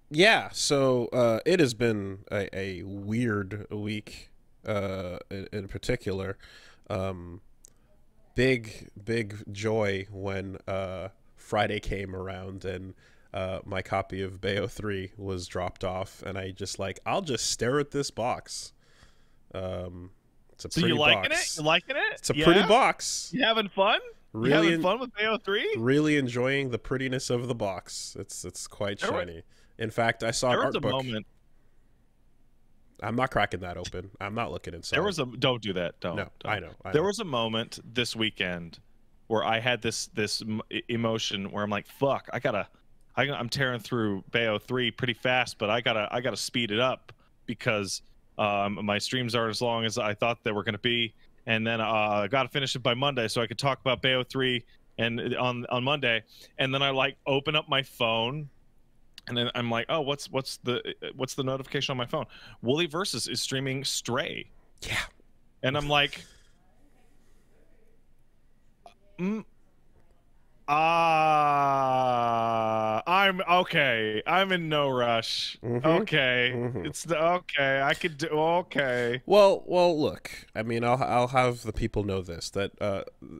Yeah, so it has been a weird week in particular. Um, big joy when Friday came around and my copy of Bayo 3 was dropped off, and I just like, I'll just stare at this box. Um, it's a So you pretty liking it? box. You liking it? It's a pretty Yeah? box. You having fun? You Really, having fun with Bayo 3? really enjoying the prettiness of the box. It's quite There was, shiny. In fact, I saw an there was art a book. moment. I'm not cracking that open. I'm not looking There inside. was a don't do that. No, I Don't. know. I There know. was a moment this weekend where I had emotion where I'm like, fuck, I'm tearing through Bayo 3 pretty fast, but I gotta speed it up because my streams aren't as long as I thought they were gonna be, and then I gotta finish it by Monday so I could talk about Bayo 3 and on Monday, and then I like open up my phone. And then I'm like, oh, what's the notification on my phone? WoolieVersus is streaming Stray, Yeah. and I'm like, mm, I'm okay. I'm in no rush. Mm-hmm. Okay, Mm-hmm. okay. I could do okay. Well. Look. I mean, I'll have the people know this, that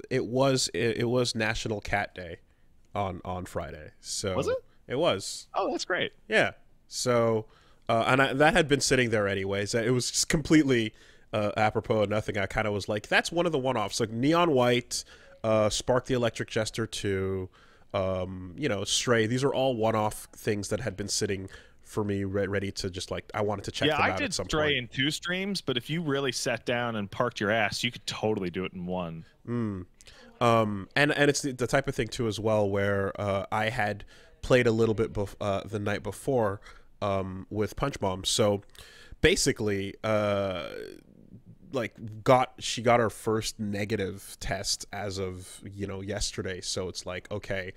it was National Cat Day on Friday. Was it? So it was. Oh, that's great. Yeah. So that had been sitting there anyways. It was just completely apropos of nothing. I kind of was like, that's one of the one-offs, like Neon White, Spark the Electric Jester 2, Stray. These are all one-off things that had been sitting for me, ready to just like, I wanted to check Yeah, them I out at did some Stray point. in 2 streams, but if you really sat down and parked your ass, you could totally do it in one. Mm. And it's the type of thing too as well where I had played a little bit the night before with Punch Bomb. So basically, she got her first negative test as of yesterday. So it's like, okay,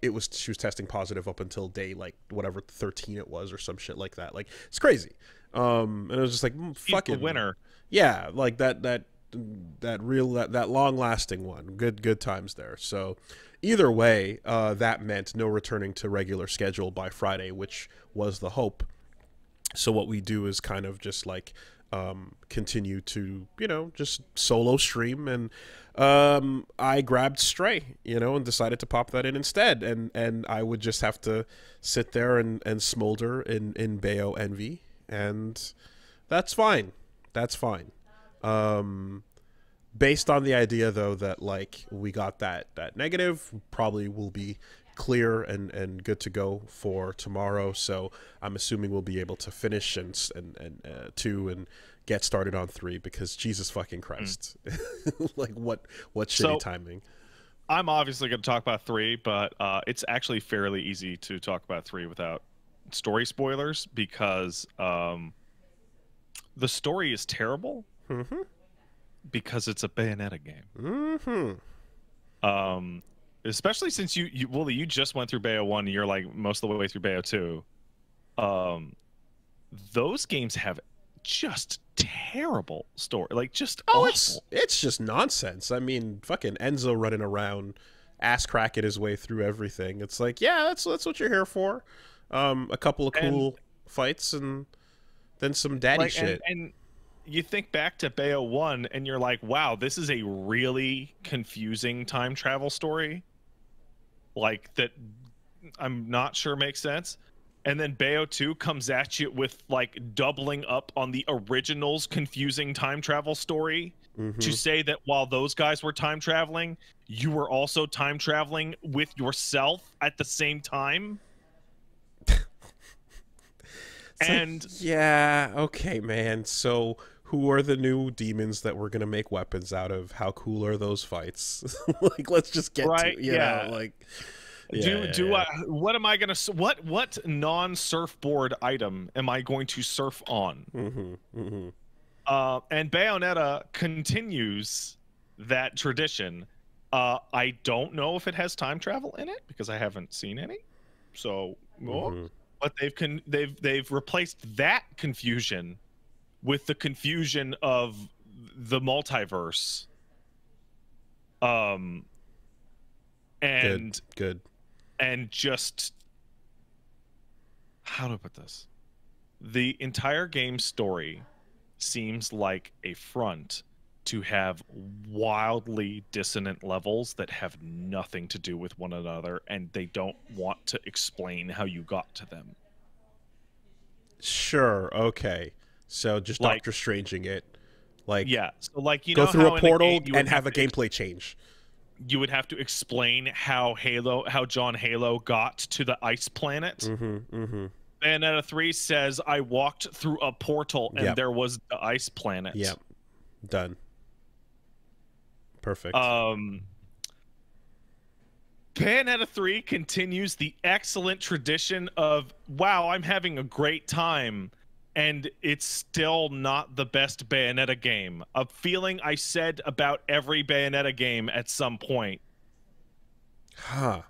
she was testing positive up until day like whatever 13 it was or some shit like that. Like, it's crazy. And it was just like, He's the fucking winner. yeah, like that long lasting one. Good times there. So either way, that meant no returning to regular schedule by Friday, which was the hope. So what we do is kind of just like continue to just solo stream, and I grabbed Stray, and decided to pop that in instead, and I would just have to sit there and smolder in Bayo envy, and that's fine. That's fine. Um, Based on the idea though that like we got that negative, probably will be clear and good to go for tomorrow. So I'm assuming we'll be able to finish and 2 and get started on 3, because Jesus fucking Christ. Like what shitty So timing. I'm obviously going to talk about 3, but it's actually fairly easy to talk about 3 without story spoilers, because the story is terrible Mm-hmm. because it's a Bayonetta game. Mm-hmm. Especially since Wooly, you just went through Bayo 1 and you're like most of the way through Bayo 2. Those games have just terrible story, like just Oh, awful. it's just nonsense. I mean, fucking Enzo running around, ass cracking his way through everything. It's like, yeah, that's what you're here for. A couple of And cool fights and then some daddy like shit. and you think back to Bayo 1 and you're like, wow, this is a really confusing time travel story. Like that I'm not sure makes sense. And then Bayo 2 comes at you with like doubling up on the original's confusing time travel story, to Mm-hmm. say that while those guys were time traveling, you were also time traveling with yourself at the same time. It's like, And yeah, okay, man. So who are the new demons that we're gonna make weapons out of? How cool are those fights? Like, let's just get to right, yeah. like, Do yeah. I, what am I going to, what non-surfboard item am I going to surf on? Mm-hmm. Mm-hmm. And Bayonetta continues that tradition. I don't know if it has time travel in it because I haven't seen any. So, oh, Mm-hmm. but they've replaced that confusion with the confusion of the multiverse. Um, Good. and Good. and just how do I put this? The entire game story seems like a front to have wildly dissonant levels that have nothing to do with one another, and they don't want to explain how you got to them. Sure, okay. So just Like, Doctor Stranging it. Like, yeah, so like, you go know through how a in a portal game you and would have a to gameplay change. you would have to explain how John Halo got to the ice planet. Bayonetta 3 says I walked through a portal and there was the ice planet. Yep. Done. Perfect. Bayonetta 3 continues the excellent tradition of, wow, I'm having a great time, and it's still not the best Bayonetta game. A feeling I said about every Bayonetta game at some point. Huh.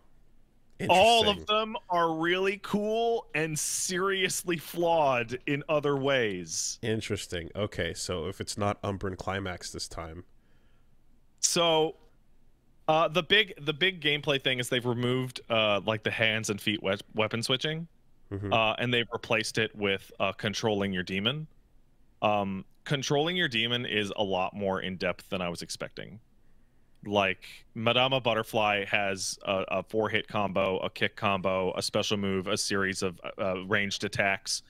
All of them are really cool and seriously flawed in other ways. Interesting. Okay, so if it's not Umbran Climax this time. So the big gameplay thing is they've removed like the hands and feet weapon switching, and they've replaced it with controlling your demon. Controlling your demon is a lot more in depth than I was expecting. Like, Madama Butterfly has a 4-hit combo, a kick combo, a special move, a series of ranged attacks,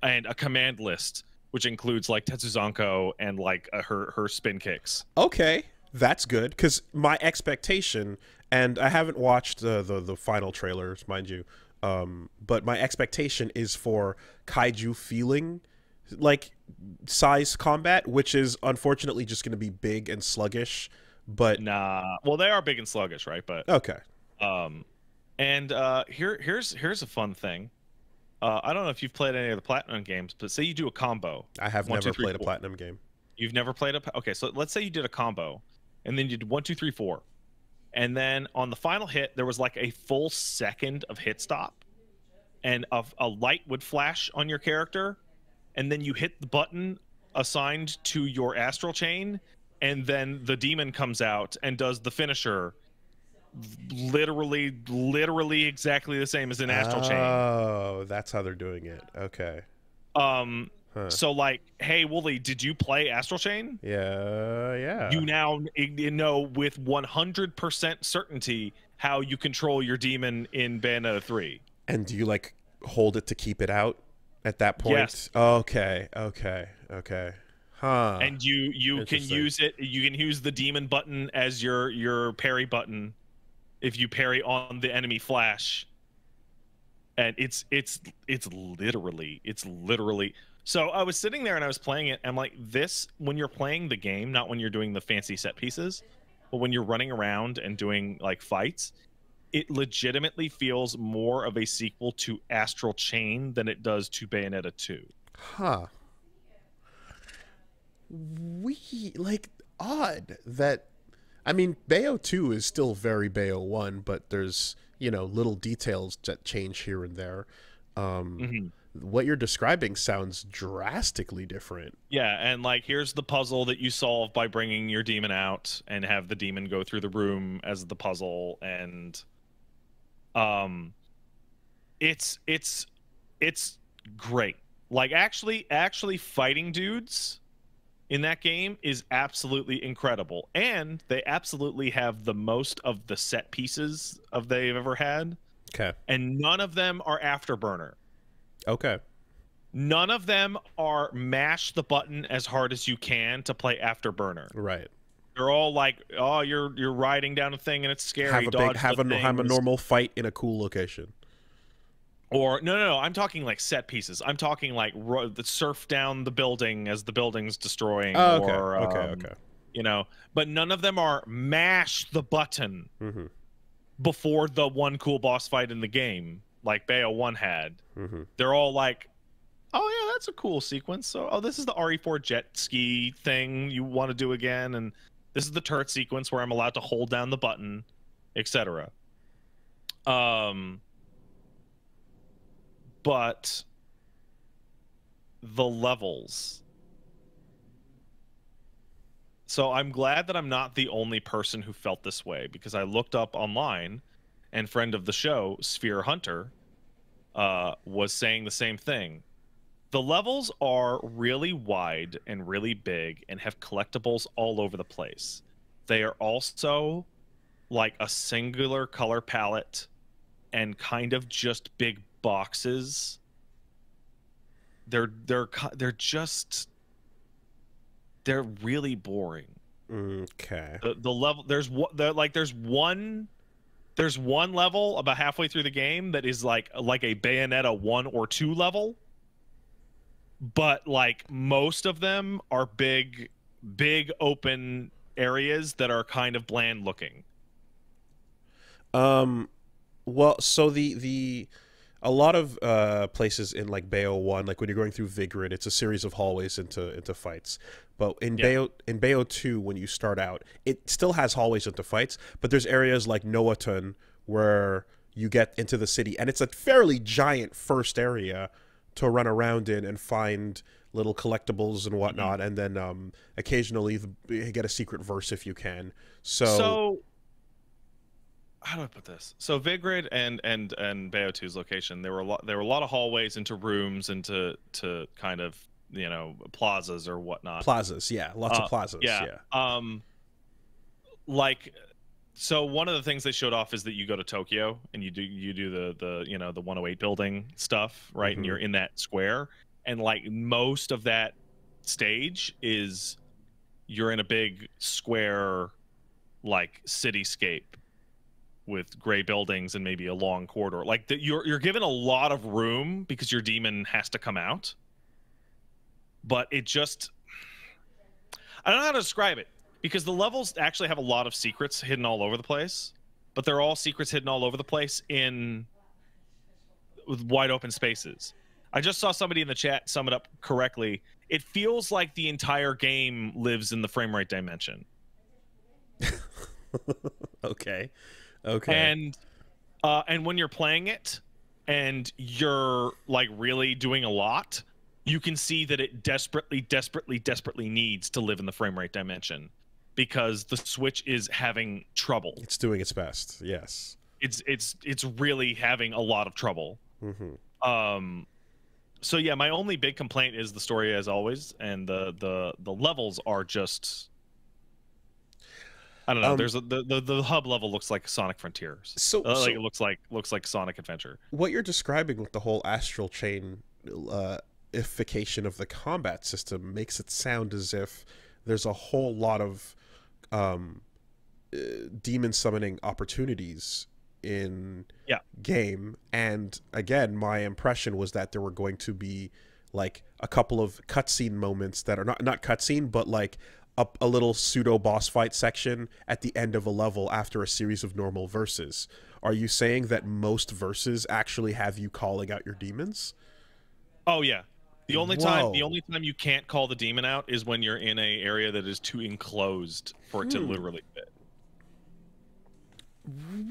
and a command list, which includes like Tetsuzanko and like her spin kicks. Okay, that's good, because my expectation, and I haven't watched the final trailers, mind you, but my expectation is for kaiju feeling like size combat, which is unfortunately just going to be big and sluggish. But nah, well, they are big and sluggish, right? But okay. And here's a fun thing. I don't know if you've played any of the Platinum games, but say you do a combo. I have never played a Platinum game. You've never played okay, so let's say you did a combo, and then you did 1, 2, 3, 4, and then on the final hit there was like a full second of hit stop, and a light would flash on your character, and then you hit the button assigned to your astral chain, and then the demon comes out and does the finisher, literally exactly the same as an astral chain. Oh, that's how they're doing it. Okay. So like, hey, Woolie, did you play Astral Chain? Yeah. You now know with 100% certainty how you control your demon in Bayonetta 3. And do you like hold it to keep it out at that point? Yes. Okay. Huh. And you can use it. You can use the demon button as your parry button if you parry on the enemy flash. And it's literally. So I was sitting there and I was playing it. And I'm like, this, when you're playing the game, not when you're doing the fancy set pieces, but when you're running around and doing like fights, it legitimately feels more of a sequel to Astral Chain than it does to Bayonetta 2. Huh. Like, odd that, I mean, Bayo 2 is still very Bayo 1, but there's, you know, little details that change here and there. What you're describing sounds drastically different. Yeah, and like, here's the puzzle that you solve by bringing your demon out and have the demon go through the room as the puzzle, and it's great. Like, actually fighting dudes in that game is absolutely incredible, and they absolutely have the most of the set pieces they've ever had. Okay. And none of them are afterburner. Okay. None of them are mash the button as hard as you can to play afterburner. Right. They're all like, oh, you're riding down a thing and it's scary. Have a normal fight in a cool location. Or no, I'm talking like set pieces. I'm talking like the surf down the building as the building's destroying. Oh, okay. Or, Okay. You know, but none of them are mash the button before the one cool boss fight in the game, like Bayo 1 had. They're all like, oh yeah, that's a cool sequence. So, oh, this is the RE4 jet ski thing you want to do again, and this is the turret sequence where I'm allowed to hold down the button, etc. But the levels. So I'm glad that I'm not the only person who felt this way, because I looked up online, and friend of the show, Sphere Hunter, was saying the same thing. The levels are really wide and really big and have collectibles all over the place. They are also like a singular color palette and kind of just big boxes. They're really boring. Okay. The level there's one level about halfway through the game that is like a Bayonetta 1 or 2 level, but like most of them are big open areas that are kind of bland looking. Well, so the a lot of places in like Bayo 1, like when you're going through Vigrid, it's a series of hallways into fights. But in Bayo 2, when you start out, it still has hallways into fights, but there's areas like Noaton where you get into the city, and it's a fairly giant first area to run around in and find little collectibles and whatnot, and then occasionally get a secret verse if you can. So how do I put this? So Vigrid and Bayo 2's location, there were a lot of hallways into rooms, into kind of, you know, plazas or whatnot. Plazas, yeah, lots of plazas, yeah. Like, so one of the things they showed off is that you go to Tokyo and you do the you know, the 108 building stuff, right? And you're in that square, and like most of that stage is you're in a big square like cityscape with gray buildings and maybe a long corridor. Like you're given a lot of room because your demon has to come out. But it just, I don't know how to describe it, because the levels actually have a lot of secrets hidden all over the place, but they're all secrets hidden all over the place with wide open spaces. I just saw somebody in the chat sum it up correctly. It feels like the entire game lives in the frame rate dimension. Okay. And when you're playing it and you're like really doing a lot, you can see that it desperately needs to live in the frame rate dimension, because the Switch is having trouble. It's doing its best. Yes. It's really having a lot of trouble. So yeah, my only big complaint is the story, as always, and the levels are just, I don't know. There's the hub level looks like Sonic Frontiers. So like it looks like Sonic Adventure. What you're describing with the whole astral chain ification of the combat system makes it sound as if there's a whole lot of demon summoning opportunities in game. And again, my impression was that there were going to be like a couple of cutscene moments that are not cutscene, but like a little pseudo boss fight section at the end of a level after a series of normal verses. Are you saying that most verses actually have you calling out your demons? Oh yeah. The only time you can't call the demon out is when you're in a area that is too enclosed for it to literally fit.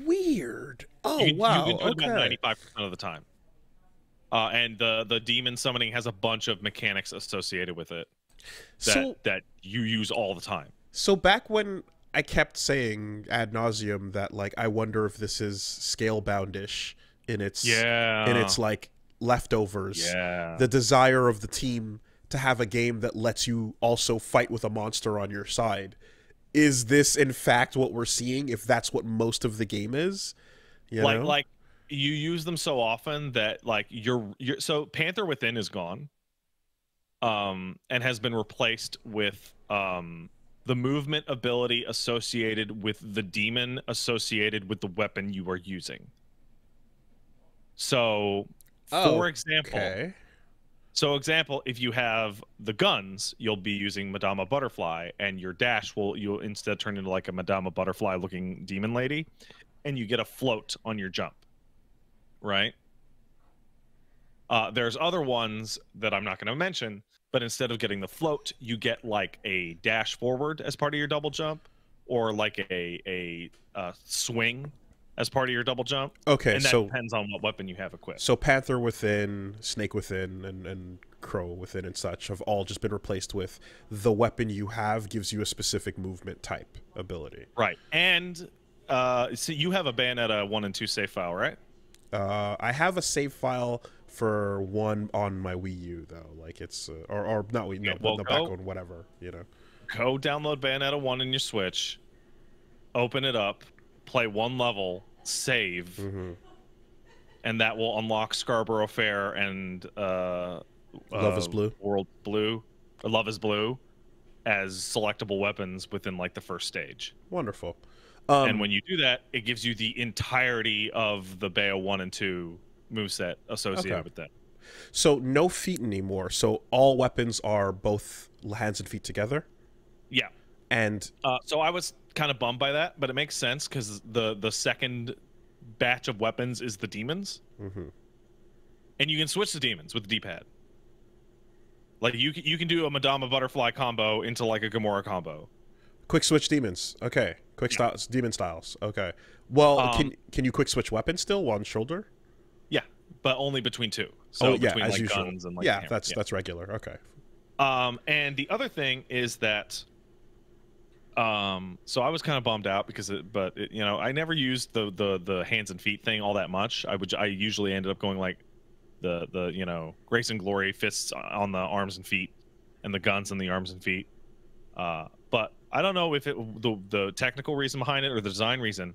Weird. Oh, wow. You can do it about 95% of the time. And the demon summoning has a bunch of mechanics associated with it that you use all the time. So back when I kept saying ad nauseum that, like, I wonder if this is scale-boundish in its like leftovers, the desire of the team to have a game that lets you also fight with a monster on your side. Is this in fact what we're seeing, if that's what most of the game is? You know? Like you use them so often that like so Panther Within is gone, and has been replaced with the movement ability associated with the demon associated with the weapon you are using. So for example, if you have the guns, you'll be using Madama Butterfly, and your dash you'll instead turn into like a Madama Butterfly looking demon lady, and you get a float on your jump, right? There's other ones that I'm not going to mention, but instead of getting the float, you get like a dash forward as part of your double jump, or like a swing as part of your double jump. Okay, and that depends on what weapon you have equipped. So Panther Within, Snake Within, and Crow Within and such have all just been replaced with the weapon you have gives you a specific movement type ability. Right. And so you have a Bayonetta 1 and 2 save file, right? I have a save file for one on my Wii U though. Like it's or not Wii, no, Well, the back on whatever, you know. go download Bayonetta 1 in your Switch, open it up, play one level, save, and that will unlock Scarborough Fair and Love is Blue. World Blue, or Love is Blue, as selectable weapons within like the first stage. Wonderful. And when you do that, it gives you the entirety of the Bayo 1 and 2 moveset associated with that. So no feet anymore. So all weapons are both hands and feet together? Yeah. And so I was kind of bummed by that, but it makes sense because the second batch of weapons is the demons. And you can switch the demons with the D-pad. Like you can do a Madama Butterfly combo into like a Gamora combo. Quick switch demons. Okay. Quick styles, demon styles. Okay. Well, can you quick switch weapons still on shoulder? Yeah, but only between two. So between as like usual. guns and like yeah, that's regular. Okay. And the other thing is that so I was kind of bummed out because you know, I never used the hands and feet thing all that much. I usually ended up going like the you know, grace and glory, fists on the arms and feet, and the guns on the arms and feet. But I don't know if the technical reason behind it or the design reason.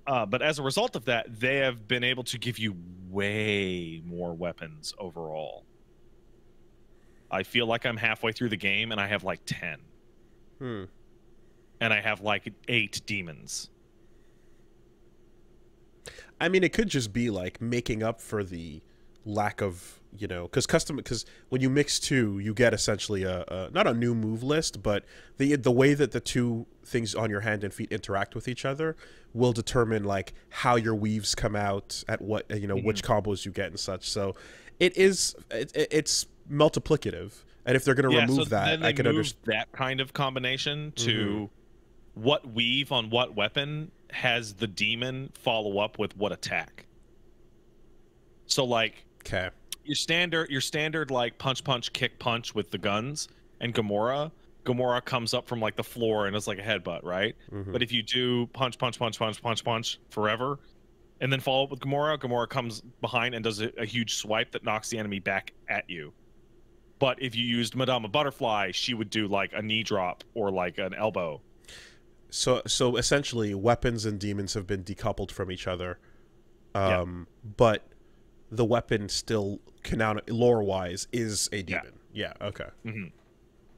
But as a result of that, they have been able to give you way more weapons overall. I feel like I'm halfway through the game and I have like 10. And I have like 8 demons. I mean, it could just be like making up for the lack of, you know, because when you mix two, you get essentially a not a new move list, but the way that the two things on your hand and feet interact with each other will determine like how your weaves come out at what, you know, which combos you get and such. So it's multiplicative, and if they're going to remove that, I can understand that kind of combination to what weave on what weapon has the demon follow up with what attack. So like, okay, your standard like punch kick punch with the guns and Gamora comes up from like the floor and it's like a headbutt, right? But if you do punch forever and then follow up with Gamora comes behind and does a huge swipe that knocks the enemy back at you. But if you used Madama Butterfly, she would do like a knee drop or like an elbow. So essentially weapons and demons have been decoupled from each other. But the weapon still canonically, lore-wise, is a demon. Yeah. Okay.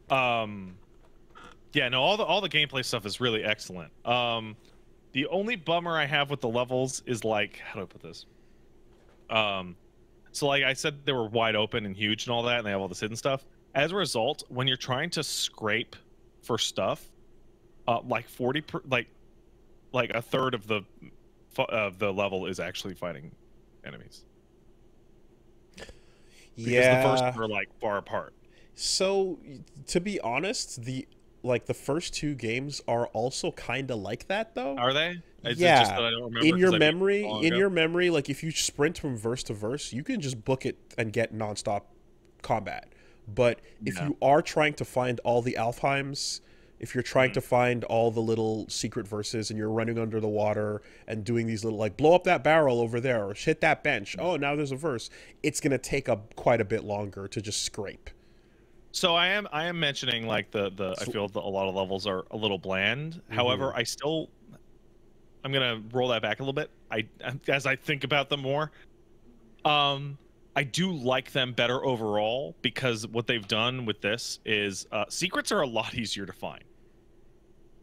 Yeah. No. All the gameplay stuff is really excellent. The only bummer I have with the levels is like, how do I put this? So like I said, they were wide open and huge and all that, and they have all this hidden stuff. As a result, when you're trying to scrape for stuff, like like a third of the level is actually fighting enemies. Because the first are like far apart. So to be honest, the first two games are also kind of like that though. Are they? Is yeah. It just that I don't remember in your memory, like if you sprint from verse to verse, you can just book it and get nonstop combat. But if you are trying to find all the Alfheims, if you're trying to find all the little secret verses and you're running under the water and doing these little, like, blow up that barrel over there or hit that bench, oh, now there's a verse, it's going to take quite a bit longer to just scrape. So I am mentioning, like, I feel that a lot of levels are a little bland. However, I'm going to roll that back a little bit. As I think about them more, I do like them better overall because what they've done with this is secrets are a lot easier to find.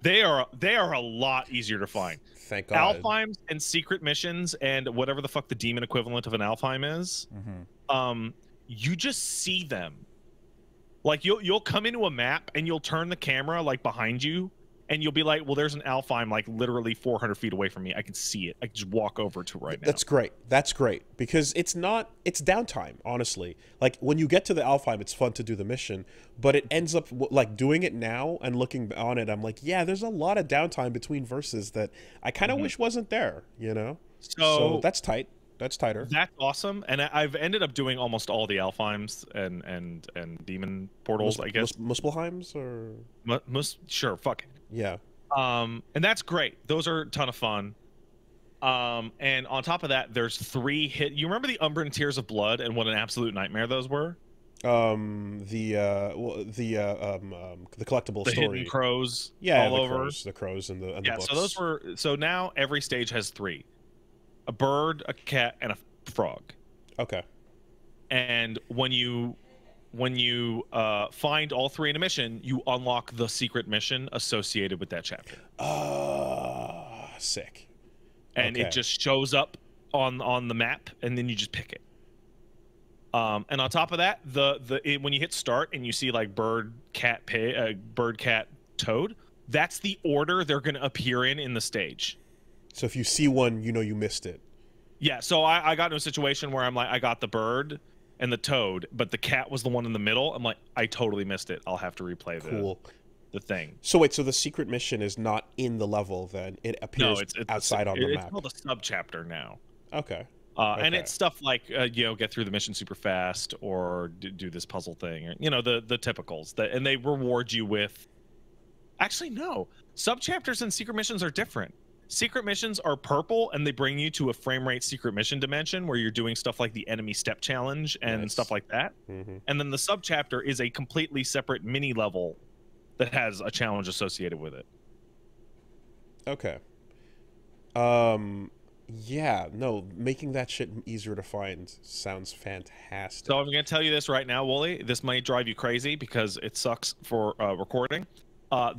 They are a lot easier to find. Thank God. Alfheims and secret missions and whatever the fuck the demon equivalent of an Alfheim is, you just see them. Like you'll come into a map and you'll turn the camera like behind you and you'll be like, well, there's an Alfheim like literally 400 feet away from me. I can see it. I can just walk over to it right now. That's great. That's great because it's downtime, honestly. Like when you get to the Alfheim, it's fun to do the mission, but it ends up like doing it now and looking on it. I'm like, yeah, there's a lot of downtime between verses that I kind of wish wasn't there, you know? So that's tight. That's tighter. That's awesome. And I've ended up doing almost all the Alfheims and demon portals, I guess. Muspelheims or? Sure, fuck it. Yeah. And that's great. Those are a ton of fun. And on top of that, there's 3 hit. You remember the Umbran Tears of Blood and what an absolute nightmare those were? The collectible The story. hidden crows Yeah, all over. the crows and the Yeah, books. so those were now every stage has 3. A bird, a cat, and a frog. Okay. And when you find all 3 in a mission, you unlock the secret mission associated with that chapter. Sick. And it just shows up on the map, and then you just pick it. And on top of that, when you hit start and you see like bird, cat, toad, that's the order they're going to appear in the stage. So if you see one, you know you missed it. Yeah. So I got into a situation where I'm like, I got the bird and the toad, but the cat was the one in the middle. I'm like, I totally missed it. I'll have to replay the thing. So wait, so the secret mission is not in the level then? It appears outside on the map. It's called a sub-chapter now. Okay. And it's stuff like, get through the mission super fast or do this puzzle thing, or, the typicals. And they reward you with... Actually, no. Sub-chapters and secret missions are different. Secret missions are purple, and they bring you to a frame rate secret mission dimension where you're doing stuff like the enemy step challenge and stuff like that. Mm-hmm. And then the sub-chapter is a completely separate mini-level that has a challenge associated with it. Okay. Yeah, no, making that shit easier to find sounds fantastic. So I'm going to tell you this right now, Wooly. This might drive you crazy because it sucks for recording.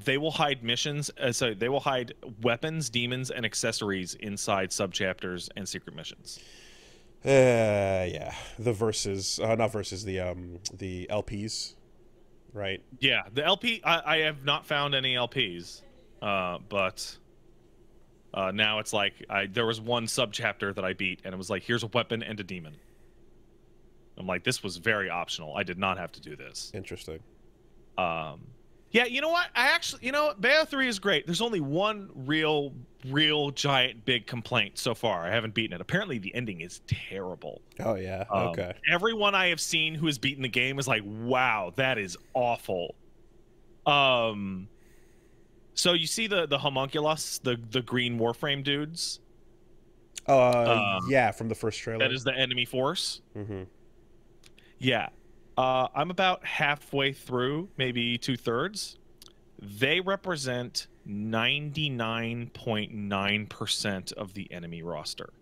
They will hide missions. They will hide weapons, demons, and accessories inside subchapters and secret missions. Yeah, the versus, not versus, the LPs, right? Yeah, the LP. I have not found any LPs, but now it's like there was one subchapter that I beat, and it was like, here's a weapon and a demon. I'm like, this was very optional. I did not have to do this. Interesting. Yeah, you know what? Bayo 3 is great. There's only one real giant big complaint so far. I haven't beaten it. Apparently the ending is terrible. Oh yeah. Okay. Everyone I have seen who has beaten the game is like, wow, that is awful. So you see the homunculus, the green Warframe dudes? Yeah, from the first trailer. That is the enemy force. Mm-hmm. Yeah. I'm about halfway through, maybe 2/3. They represent 99.9% of the enemy roster.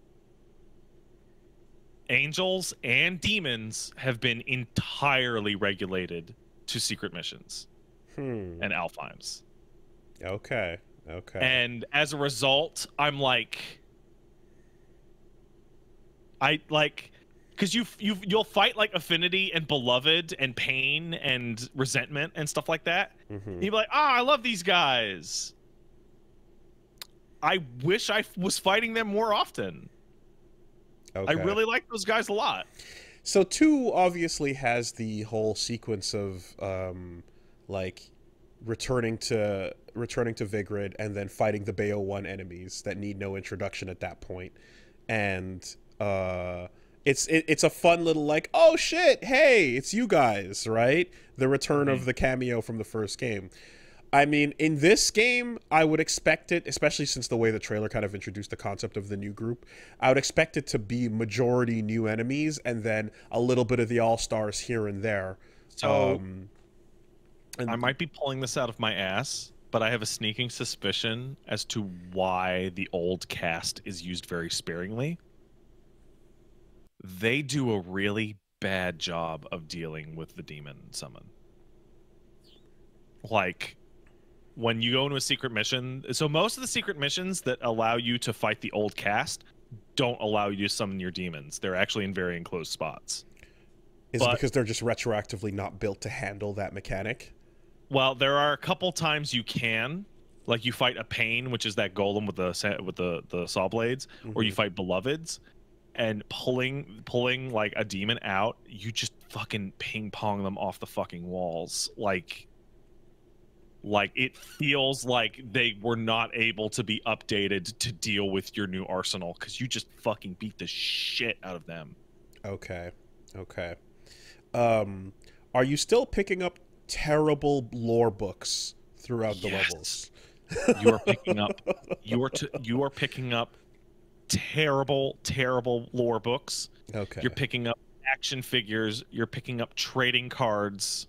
Angels and demons have been entirely regulated to secret missions and Alfheims. Okay. And as a result, I'm like, because you'll fight like Affinity and Beloved and Pain and Resentment and stuff like that. Mm-hmm. You'll be like, I love these guys. I wish I was fighting them more often. Okay. I really like those guys a lot. So 2 obviously has the whole sequence of like returning to Vigrid and then fighting the Bayo 1 enemies that need no introduction at that point. And it's a fun little like, oh shit, hey, it's you guys, right? The return of the cameo from the first game. I mean, in this game, I would expect it, especially since the way the trailer kind of introduced the concept of the new group, I would expect it to be majority new enemies and then a little bit of the all-stars here and there. So I might be pulling this out of my ass, but I have a sneaking suspicion as to why the old cast is used very sparingly. They do a really bad job of dealing with the demon summon. Like, when you go into a secret mission, so most of the secret missions that allow you to fight the old cast don't allow you to summon your demons. They're actually in very enclosed spots. Is it because they're just retroactively not built to handle that mechanic? Well, there are a couple times you can, like you fight a Pain, which is that golem with the saw blades, or you fight Beloveds, and pulling like a demon out, you just fucking ping pong them off the fucking walls. Like it feels like they were not able to be updated to deal with your new arsenal because you just fucking beat the shit out of them. Okay. Are you still picking up terrible lore books throughout the levels? You are picking up. You are picking up terrible, terrible lore books. Okay. You're picking up action figures. You're picking up trading cards.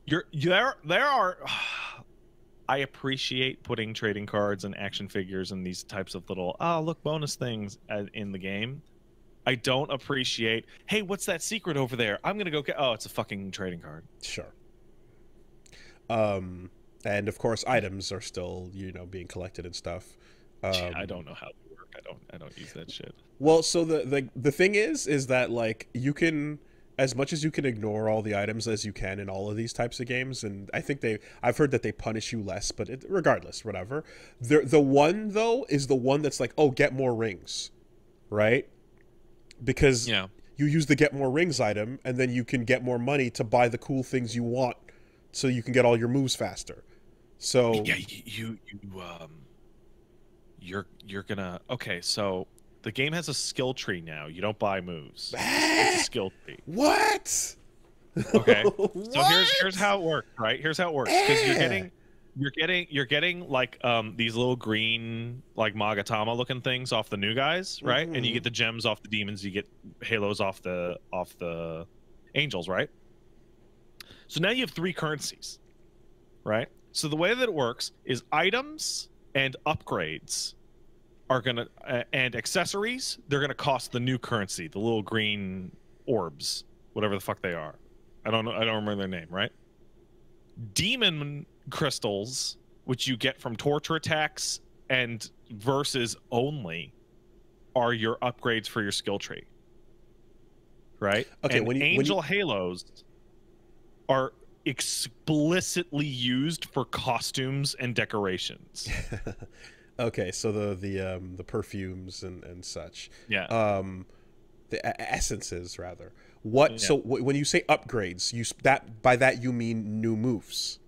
There are. I appreciate putting trading cards and action figures and these types of little look bonus things in the game. I don't appreciate, hey, what's that secret over there? I'm gonna go get. Oh, it's a fucking trading card. Sure. And of course, items are still, you know, being collected and stuff. I don't know how they work. I don't use that shit. Well, so the thing is that like you can, as much as you can ignore all the items as you can in all of these types of games, and I think I've heard that they punish you less, but regardless, whatever. The one though is the one that's like, oh, get more rings, right? Because Yeah. you use the get more rings item, and then you can get more money to buy the cool things you want, so you can get all your moves faster. So Yeah, you're gonna. Okay, so the game has a skill tree now. You don't buy moves. It's a skill tree. What? Okay. So What? here's how it works, right? Here's how it works. Because you're getting like these little green like Magatama looking things off the new guys, right? And you get the gems off the demons, you get halos off the angels, right? So now you have 3 currencies, right? So the way that it works is items and upgrades are gonna and accessories, they're gonna cost the new currency, the little green orbs, whatever the fuck they are. I don't know. I don't remember their name, right? Demon crystals, which you get from torture attacks and versus only, are your upgrades for your skill tree, right? Okay, and when you angel halos are explicitly used for costumes and decorations. Okay, so the perfumes and such. Yeah. The essences rather. What? Yeah. So when you say upgrades, by that you mean new moves.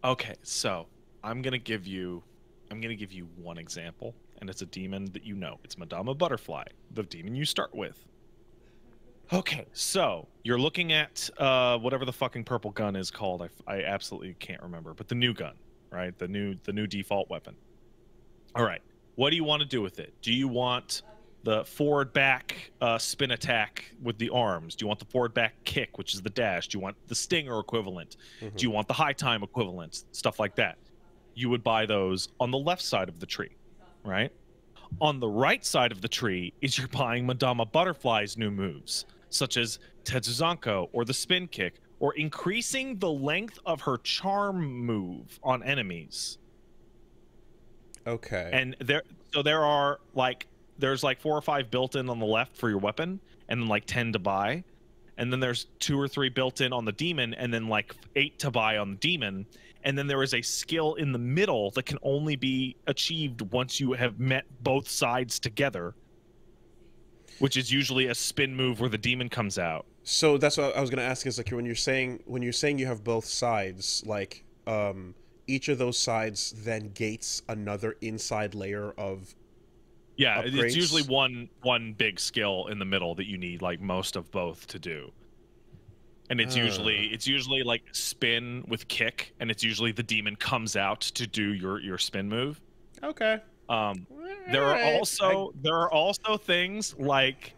Okay, so I'm gonna give you one example, and it's a demon that you know. It's Madama Butterfly, the demon you start with. Okay, so you're looking at whatever the fucking purple gun is called. I absolutely can't remember, but the new gun, right? The new default weapon. All right, what do you want to do with it? Do you want the forward back spin attack with the arms? Do you want the forward back kick, which is the dash? Do you want the stinger equivalent? Do you want the high time equivalent? Stuff like that. You would buy those on the left side of the tree, right? On the right side of the tree is you're buying Madama Butterfly's new moves, such as Tetsuzanko or the spin kick, or increasing the length of her charm move on enemies. Okay. And there are there's like 4 or 5 built in on the left for your weapon, and then like 10 to buy, and then there's 2 or 3 built in on the demon, and then like 8 to buy on the demon, and then there is a skill in the middle that can only be achieved once you have met both sides together, which is usually a spin move where the demon comes out. So that's what I was gonna ask. Is like when you're saying you have both sides, like each of those sides then gates another inside layer of Yeah, upgrades? it's usually one big skill in the middle that you need like most of both to do. And it's usually like spin with kick, and it's usually the demon comes out to do your spin move. Okay. There are also things like,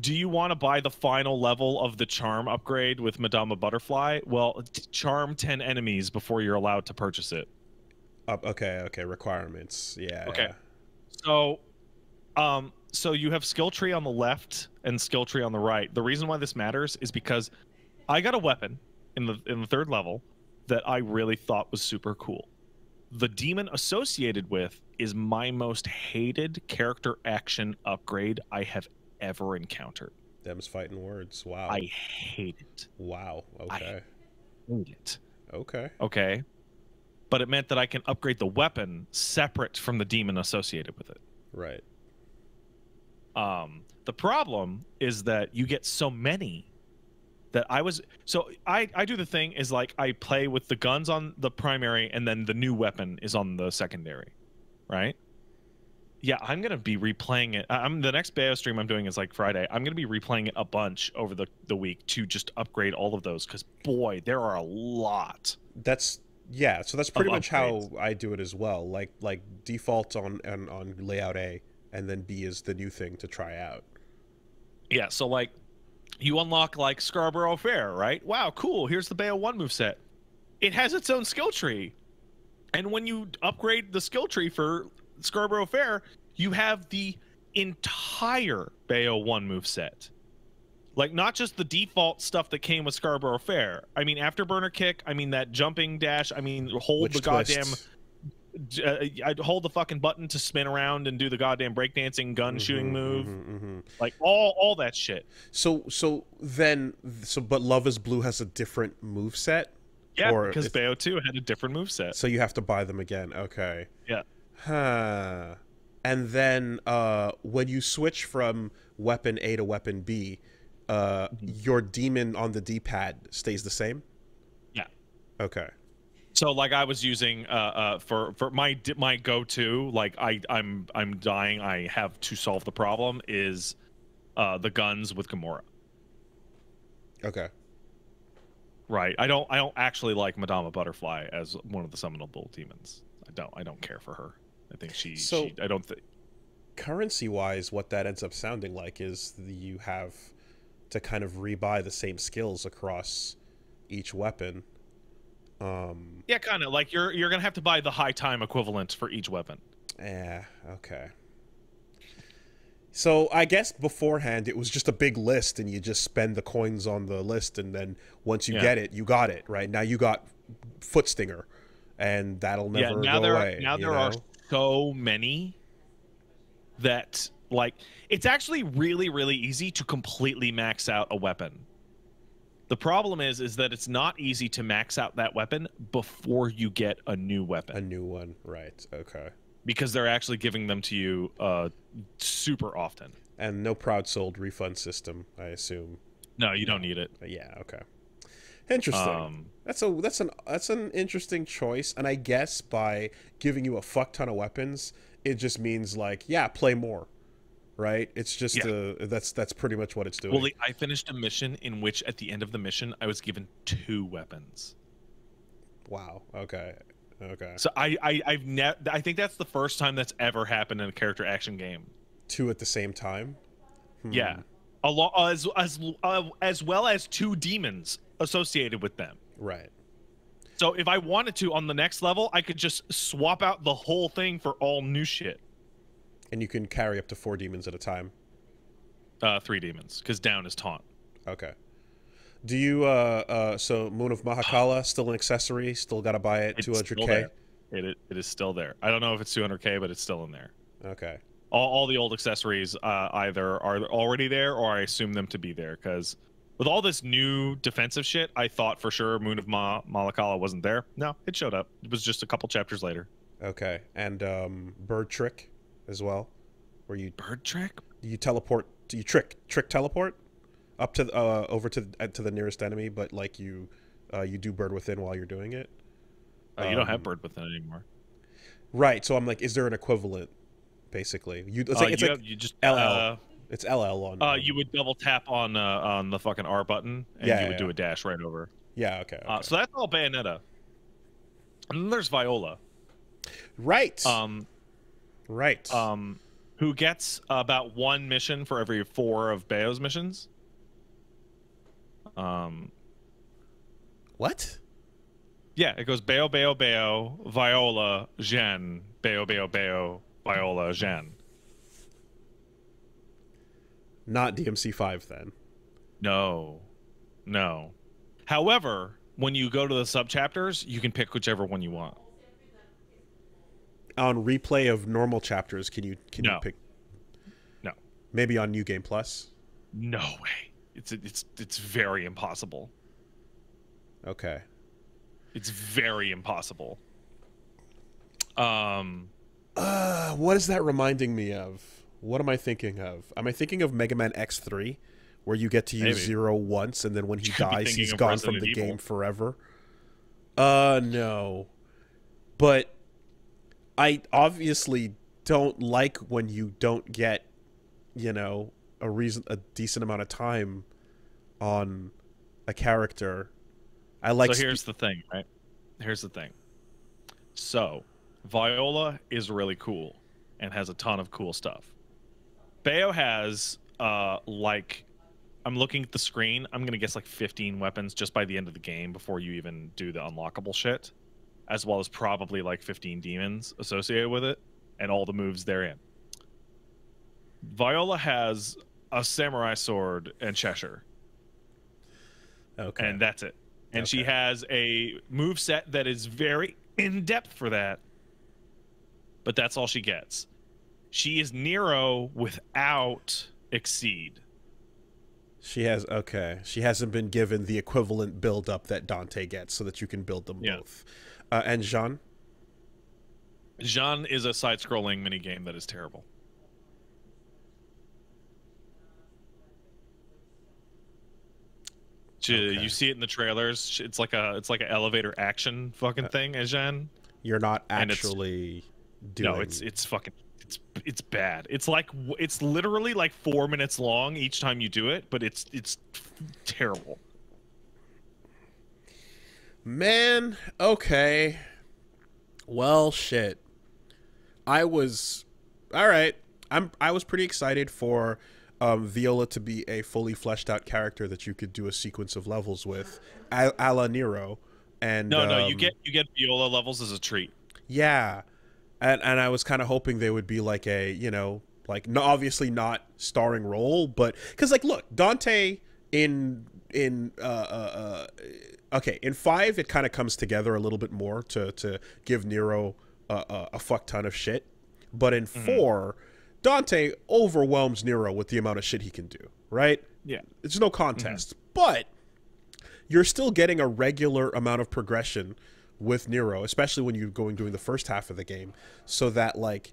do you want to buy the final level of the charm upgrade with Madama Butterfly? Well, charm 10 enemies before you're allowed to purchase it. Okay. Requirements. Yeah. Okay. So so you have skill tree on the left and skill tree on the right. The reason why this matters is because I got a weapon in the 3rd level that I really thought was super cool. The demon associated with is my most hated character action upgrade I have ever encountered. Them's fighting words. Wow. I hate it. Wow. Okay. I hate it. Okay. Okay. But it meant that I can upgrade the weapon separate from the demon associated with it. Right. The problem is that you get so many that I do the thing is like I play with the guns on the primary, and then the new weapon is on the secondary, right? Yeah, I'm gonna be replaying it. The next Bayo stream I'm doing is like Friday. I'm gonna be replaying it a bunch over the week to just upgrade all of those, because boy, there are a lot. So that's pretty much how I do it as well. Like default on layout A, and then B is the new thing to try out. Yeah, so like you unlock like Scarborough Fair, right? Wow, cool. Here's the Bayo 1 moveset. It has its own skill tree. And when you upgrade the skill tree for Scarborough Fair, you have the entire Bayo 1 moveset. Like, not just the default stuff that came with Scarborough Fair. I mean, Afterburner Kick. I mean, that jumping dash. I mean, hold the goddamn... I'd hold the fucking button to spin around and do the goddamn breakdancing gun shooting move. Like, all that shit. But Love is Blue has a different moveset? Yeah, because Bayo 2 had a different moveset. So you have to buy them again. Okay. Yeah. Huh. And then when you switch from weapon A to weapon B, your demon on the D-pad stays the same? Yeah. Okay. So like I was using for my go-to, like I'm dying, I have to solve the problem, is the guns with Gamora. Okay. Right. I don't actually like Madama Butterfly as one of the summonable demons. I don't care for her. I think she I don't think currency-wise, what that ends up sounding like is you have to kind of rebuy the same skills across each weapon. Yeah, kind of like you're gonna have to buy the high time equivalent for each weapon. Yeah. Okay. So I guess beforehand it was just a big list, and you just spend the coins on the list, and then once you get it, you got it. Right now, you got Foot Stinger, and that'll never go away. Now there are so many that like it's actually really, really easy to completely max out a weapon. The problem is that it's not easy to max out that weapon before you get a new weapon. A new one, right? Okay. Because they're actually giving them to you super often. And no proud sold refund system, I assume. No, you don't need it. Yeah, okay. Interesting. That's an interesting choice, and I guess by giving you a fuck ton of weapons, it just means like, yeah, play more. Right? It's just that's pretty much what it's doing. Well, I finished a mission in which at the end of the mission I was given 2 weapons. Wow. Okay. Okay. So I think that's the first time that's ever happened in a character action game. 2 at the same time? Yeah. As well as 2 demons associated with them. Right. So if I wanted to on the next level, I could just swap out the whole thing for all new shit. And you can carry up to 4 demons at a time? 3 demons, because down is taunt. Okay. Do you, so Moon of Mahakala, still an accessory? Still got to buy it, 200K? It is still there. I don't know if it's 200K, but it's still in there. Okay. All the old accessories either are already there, or I assume them to be there, because with all this new defensive shit, I thought for sure Moon of Malakala wasn't there. No, it showed up. It was just a couple chapters later. Okay. And Bird Trick as well, where you... Bird Trick? You teleport... You trick teleport? Up to over to the nearest enemy, but like you do Bird Within while you're doing it. You don't have Bird Within anymore, right? So I'm like, is there an equivalent? Basically, you just LL. It's LL on. You would double tap on the fucking R button, and you would do a dash right over. Yeah. Okay. So that's all Bayonetta. And then there's Viola. Right. Right. Who gets about 1 mission for every 4 of Bayo's missions. What? Yeah, it goes Bayo, Bayo, Bayo, Viola, Jeanne, Bayo, Bayo, Bayo, Viola, Jeanne. Not DMC5 then. No. However, when you go to the subchapters, you can pick whichever one you want. On replay of normal chapters, can you pick? No. Maybe on New Game Plus. No way. It's very impossible. Okay. It's very impossible. What is that reminding me of? What am I thinking of? Am I thinking of Mega Man X3, where you get to use Zero once, and then when he dies, he's gone from the game forever? No. But I obviously don't like when you don't get, a decent amount of time on a character. I like. So here's the thing, right? Here's the thing. So, Viola is really cool and has a ton of cool stuff. Bayo has like, I'm looking at the screen. I'm gonna guess like 15 weapons just by the end of the game before you even do the unlockable shit, as well as probably like 15 demons associated with it, and all the moves therein. Viola has a samurai sword and Cheshire. Okay. And that's it. And she Okay. has a move set that is very in depth for that, but that's all she gets. She is Nero without Exceed. She has okay. She hasn't been given the equivalent build up that Dante gets, so that you can build them both. And Jean. Jean is a side-scrolling minigame that is terrible. Okay. You see it in the trailers. It's like an elevator action fucking thing, as Jean. You're not actually doing. No, it's fucking it's bad. It's literally like 4 minutes long each time you do it, but it's terrible. Man, okay. Well, shit. I was all right. I was pretty excited for Viola to be a fully fleshed out character that you could do a sequence of levels with, a la Nero. And no, you get Viola levels as a treat. Yeah, and I was kind of hoping they would be like a, you know, like, no, obviously not starring role, but because like, look, Dante in okay, in 5 it kind of comes together a little bit more to give Nero a fuck ton of shit, but in 4 Dante overwhelms Nero with the amount of shit he can do, right? Yeah, it's no contest, but you're still getting a regular amount of progression with Nero, especially when you're doing the first half of the game, so that like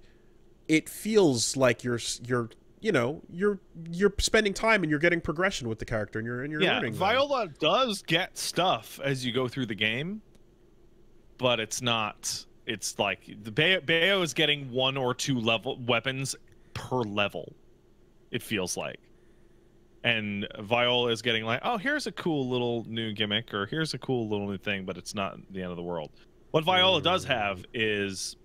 it feels like you're spending time and you're getting progression with the character, and you're learning. Viola does get stuff as you go through the game, but it's not. It's like the Bayo is getting 1 or 2 level weapons per level. It feels like. And Viola is getting like, oh, here's a cool little new gimmick, or here's a cool little new thing, but it's not the end of the world. What Viola does have is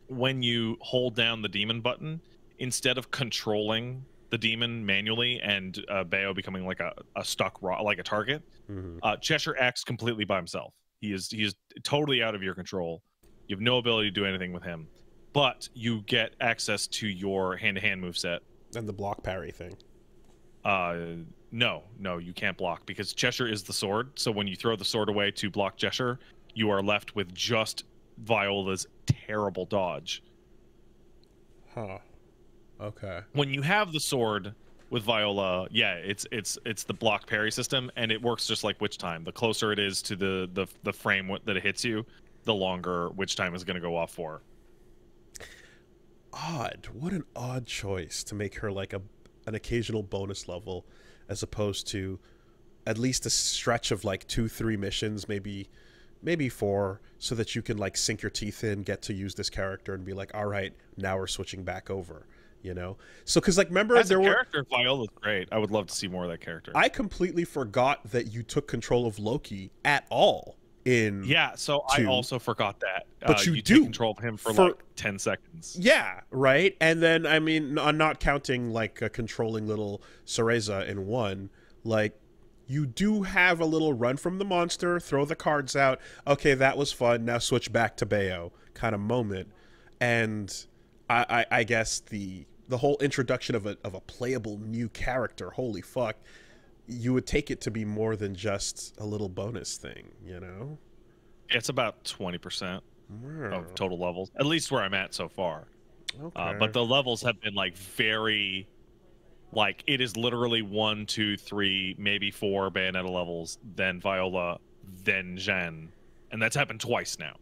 when you hold down the demon button, instead of controlling the demon manually and Bayo becoming like a stuck like a target, Cheshire acts completely by himself. He is totally out of your control. You have no ability to do anything with him, but you get access to your hand-to-hand moveset and the block parry thing. No, you can't block because Cheshire is the sword. So when you throw the sword away to block Cheshire, you are left with just Viola's terrible dodge. Huh. Okay. When you have the sword with Viola, yeah, it's the block parry system, and it works just like Witch Time. The closer it is to the frame that it hits you, the longer Witch Time is going to go off for. Odd. What an odd choice to make her like an occasional bonus level, as opposed to at least a stretch of like 2-3 missions, maybe 4, so that you can like sink your teeth in, get to use this character, and be like, all right, now we're switching back over, you know? So because like, remember, as a character, Viola's great. I would love to see more of that character. I completely forgot that you took control of Loki at all in so 2. I also forgot that, but you do take control of him for like 10 seconds. Yeah, right. And then I mean, I'm not counting like controlling little Cereza in 1, like you do have a little run from the monster, throw the cards out, okay, that was fun, now switch back to Bayo kind of moment. And I guess the whole introduction of a playable new character, holy fuck, you would take it to be more than just a little bonus thing, you know? It's about 20% of total levels, at least where I'm at so far. Okay. But the levels have been like very, like it is literally 1, 2, 3, maybe 4 Bayonetta levels, then Viola, then Jeanne, and that's happened twice now.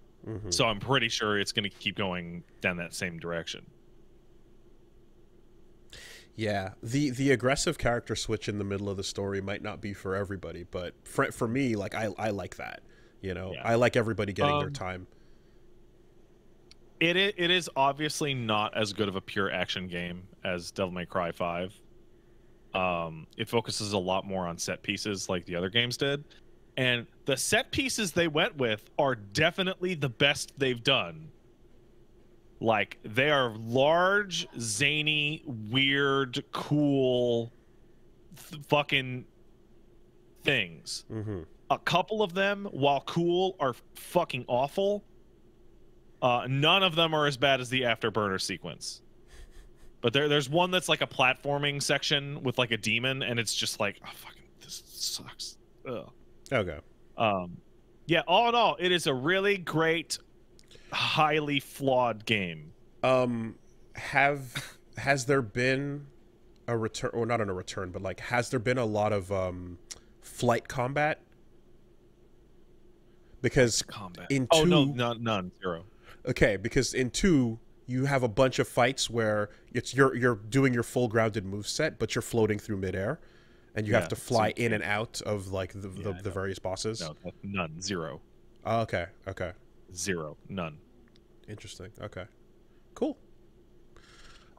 So I'm pretty sure it's going to keep going down that same direction. Yeah, the aggressive character switch in the middle of the story might not be for everybody, but for me, like I like that, you know. I like everybody getting their time. It is obviously not as good of a pure action game as Devil May Cry 5. It focuses a lot more on set pieces like the other games did, and the set pieces they went with are definitely the best they've done. Like, they are large, zany, weird, cool fucking things. A couple of them, while cool, are fucking awful. None of them are as bad as the Afterburner sequence. But there's one that's like a platforming section with like a demon, and it's just like, oh, fucking, this sucks. Ugh. Okay. Yeah, all in all, it is a really great, highly flawed game. Has there been a return, or not a return, but like, has there been a lot of flight combat? Because in 2, none, 0. Okay, because in 2 you have a bunch of fights where you're doing your full grounded moveset, but you're floating through midair, and you have to fly in and out of like the various bosses. No, none, 0. Oh, okay. 0, none. Interesting. Okay, cool.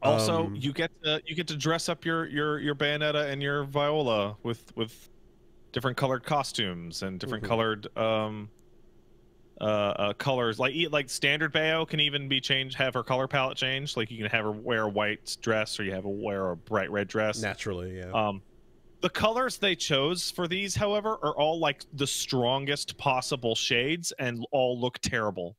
Also, you get to dress up your Bayonetta and your Viola with different colored costumes and different colored colors. Like standard Bayo can even be changed, have her color palette changed. Like, you can have her wear a white dress, or you have her wear a bright red dress. Naturally, yeah. The colors they chose for these, however, are all like the strongest possible shades and all look terrible.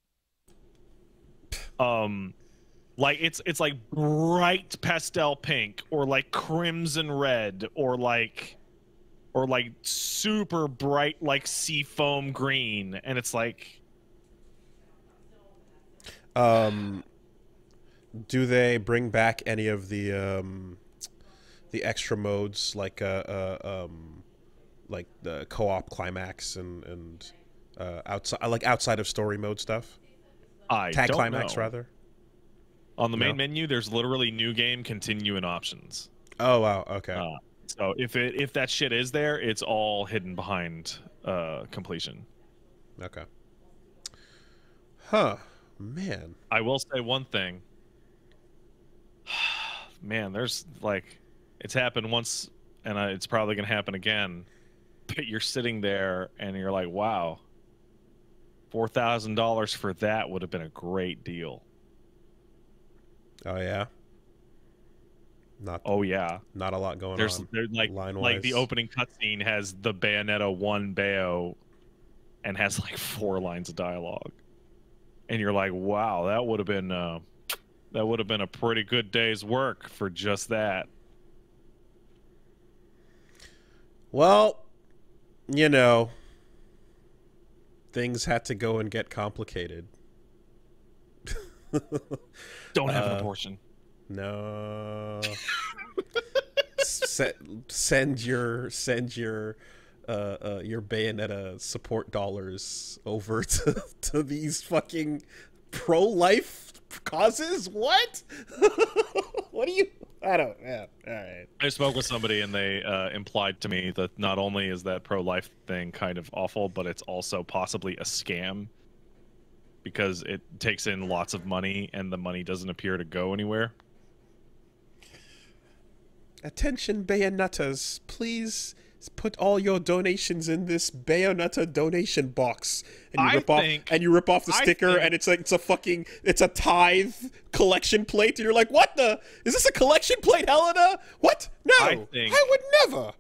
Like, it's like bright pastel pink, or like crimson red, or like super bright like seafoam green, and it's like, do they bring back any of the extra modes, like the co-op climax and outside of story mode stuff? Tag don't climax know. Rather. On the main menu, there's literally new game, continue, and options. Oh wow, okay. So if that shit is there, it's all hidden behind completion. Okay. Huh. Man. I will say one thing. Man, there's like, it's happened once, and it's probably gonna happen again. But you're sitting there and you're like, wow, $4,000 for that would have been a great deal. Oh yeah. Not a lot going on. There's like the opening cutscene has the Bayonetta 1 Bayo and has like 4 lines of dialogue, and you're like, wow, that would have been a pretty good day's work for just that. Well, you know, things had to go and get complicated. Don't have an abortion. No. Send your Bayonetta support dollars over to these fucking pro-life causes. What? What do you? I don't. Yeah. All right. I spoke with somebody, and they implied to me that not only is that pro-life thing kind of awful, but it's also possibly a scam, because it takes in lots of money, and the money doesn't appear to go anywhere. Attention, Bayonettas, please put all your donations in this Bayonetta donation box, and you rip off the sticker, and it's a tithe collection plate, and you're like, what the? Is this a collection plate, Helena? What? No, I would never.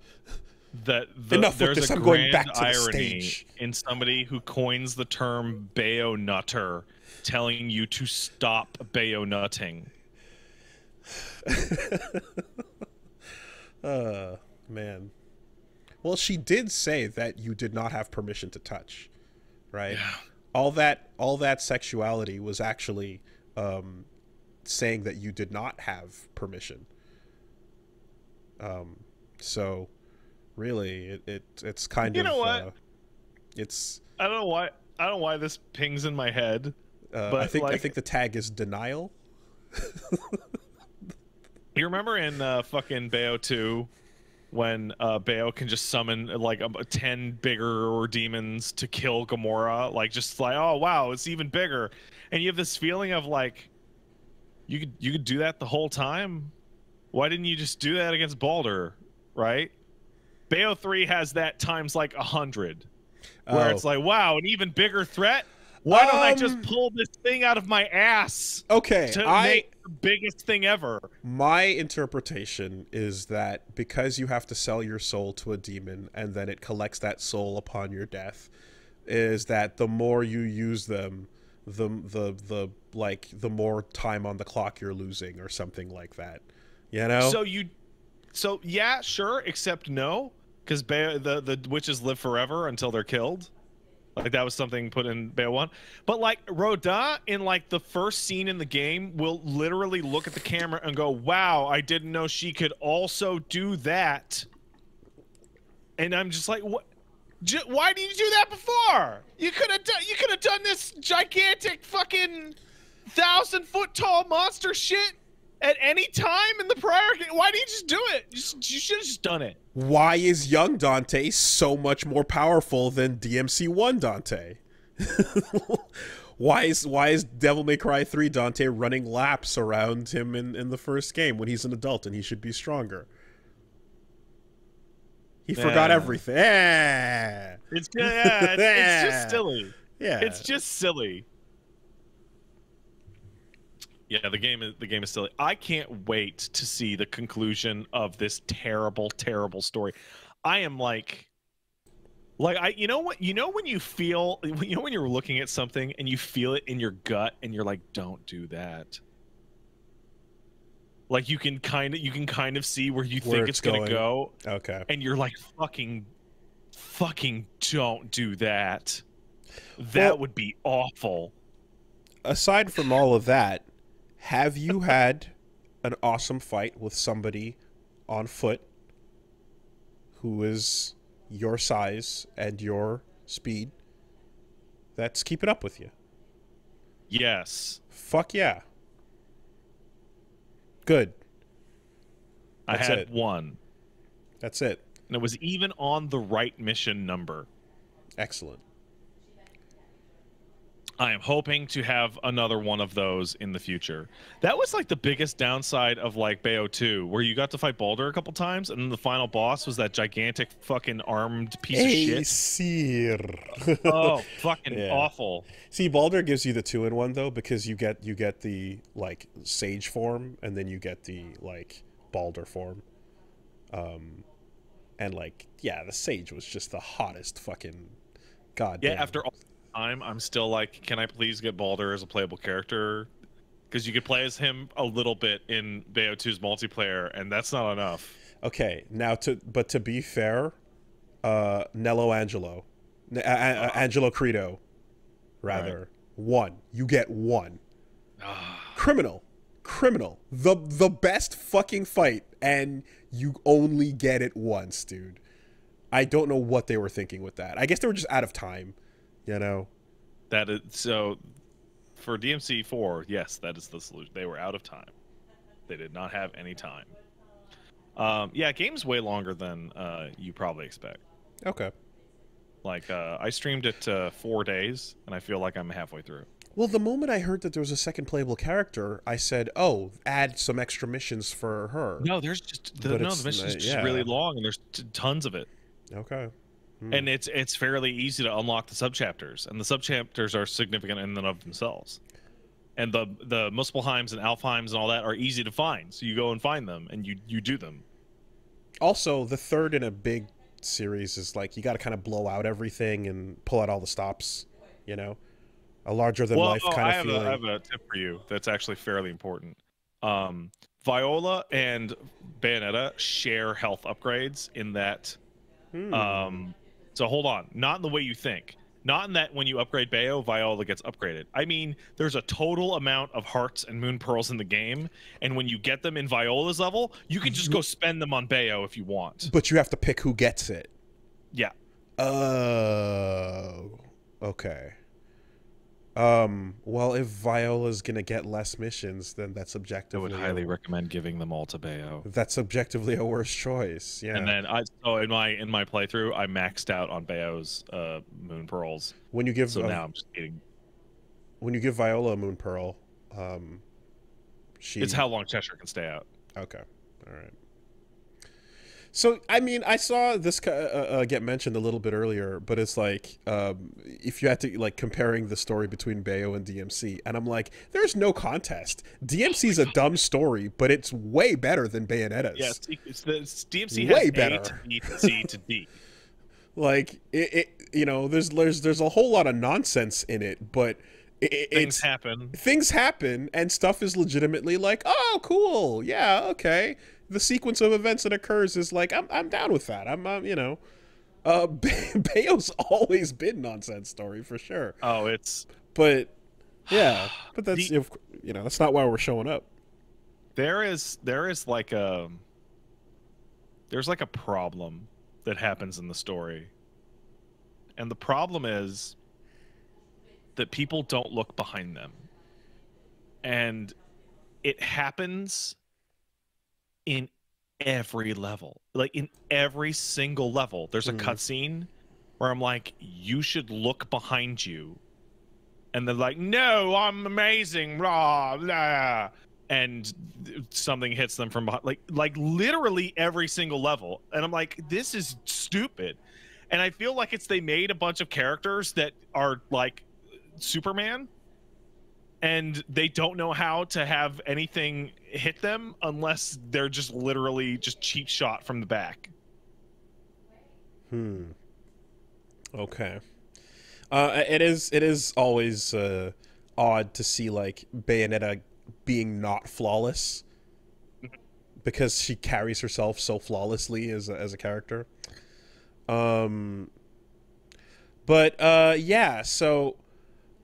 Enough with this. I'm going back to the stage. In somebody who coins the term Bayonutter telling you to stop Bayonutting. Man. Well, she did say that you did not have permission to touch, right? Yeah. All that sexuality was actually saying that you did not have permission. So really, it's kind of, you know what? It's, I don't know why this pings in my head. But I think the tag is denial. You remember in fucking Bayo 2 when Bayo can just summon like 10 bigger demons to kill Gamora? Like, just like, oh wow, it's even bigger. And you have this feeling of like, you could do that the whole time. Why didn't you just do that against Baldur, right? Bayo 3 has that times like 100, where it's like, wow, an even bigger threat. Why don't I just pull this thing out of my ass? Okay, To make the biggest thing ever. My interpretation is that because you have to sell your soul to a demon and then it collects that soul upon your death, is that the more you use them, the more time on the clock you're losing or something like that. You know? So yeah, sure, except no, because the witches live forever until they're killed. Like that was something put in Bayo 1. But like Rodin in like the first scene in the game will literally look at the camera and go, "Wow, I didn't know she could also do that." And I'm just like, "What? Why didn't you do that before? You could have done this gigantic fucking 1,000-foot tall monster shit at any time in the prior game. Why didn't you just do it? You should have just done it." Why is young Dante so much more powerful than DMC1 Dante? why is Devil May Cry 3 Dante running laps around him in the first game when he's an adult and he should be stronger? He forgot everything. It's just silly. Yeah. It's just silly. Yeah, the game is silly. I can't wait to see the conclusion of this terrible, terrible story. I am like you know what? You know when you feel, you know when you're looking at something and you feel it in your gut and you're like, "Don't do that." Like you can kind of see where you think it's gonna go. Okay. And you're like, fucking don't do that. That would be awful. Aside from all of that, have you had an awesome fight with somebody on foot who is your size and your speed that's keeping up with you? Yes. Fuck yeah. Good. I had one. That's it. And it was even on the right mission number. Excellent. I am hoping to have another one of those in the future. That was like the biggest downside of like Bayo 2, where you got to fight Baldur a couple times, and then the final boss was that gigantic fucking armed piece of shit. Oh, fucking awful. See, Baldur gives you the 2-in-1 though, because you get the like sage form, and then you get the like Baldur form. And like, yeah, the sage was just the hottest fucking goddamn. Yeah, after all time, I'm still like, can I please get Baldur as a playable character? Because you could play as him a little bit in Bayo 2's multiplayer, and that's not enough. Okay, now to be fair, Angelo Credo, rather, right. 1. You get 1. Criminal, the best fucking fight, and you only get it once, dude. I don't know what they were thinking with that. I guess they were just out of time. You know, that is so. For DMC 4, yes, that is the solution. They were out of time. They did not have any time. Yeah, game's way longer than you probably expect. Okay. Like I streamed it 4 days, and I feel like I'm halfway through. Well, the moment I heard that there was a second playable character, I said, "Oh, add some extra missions for her." No, there's just the mission's just really long, and there's tons of it. Okay. And it's fairly easy to unlock the subchapters, and the subchapters are significant in and of themselves. And the Muspelheims and Alfheims and all that are easy to find, so you go and find them and you do them. Also, the third in a big series is like you got to kind of blow out everything and pull out all the stops. You know, a larger than life kind of feeling. I have a tip for you that's actually fairly important. Viola and Bayonetta share health upgrades in that. So hold on, not in the way you think. Not in that when you upgrade Bayo, Viola gets upgraded. I mean, there's a total amount of hearts and moon pearls in the game, and when you get them in Viola's level, you can just go spend them on Bayo if you want. But you have to pick who gets it. Yeah. Oh. Okay. Well, if Viola's gonna get less missions, then that's objectively. I would highly recommend giving them all to Bayo. That's objectively a worse choice. Yeah. And then in my playthrough, I maxed out on Bayo's moon pearls. When you give now I'm just eating. When you give Viola a moon pearl, it's how long Cheshire can stay out. Okay. All right. So, I mean, I saw this get mentioned a little bit earlier, but it's like, if you had to, like, comparing the story between Bayo and DMC, and I'm like, there's no contest. DMC's a dumb story, but it's way better than Bayonetta's. Yes, it's the DMC has Way A to better. B to C to D. Like, you know, there's a whole lot of nonsense in it, but Things happen. things happen, and stuff is legitimately like, oh, cool, yeah, okay. The sequence of events that occurs is like, I'm down with that. You know, Bayo's always been nonsense story for sure. Oh, it's But yeah, but that's The- you know, that's not why we're showing up. there is like there's like a problem that happens in the story. And the problem is that people don't look behind them. And it happens in every level. Like in every single level. There's a cutscene where I'm like, you should look behind you. And they're like, no, I'm amazing, blah, blah. And something hits them from behind, like literally every single level. And I'm like, this is stupid. And I feel like they made a bunch of characters that are like Superman, and they don't know how to have anything hit them unless they're just literally just cheap shot from the back. Okay. It is always odd to see like Bayonetta being not flawless, because she carries herself so flawlessly as a character. But yeah, so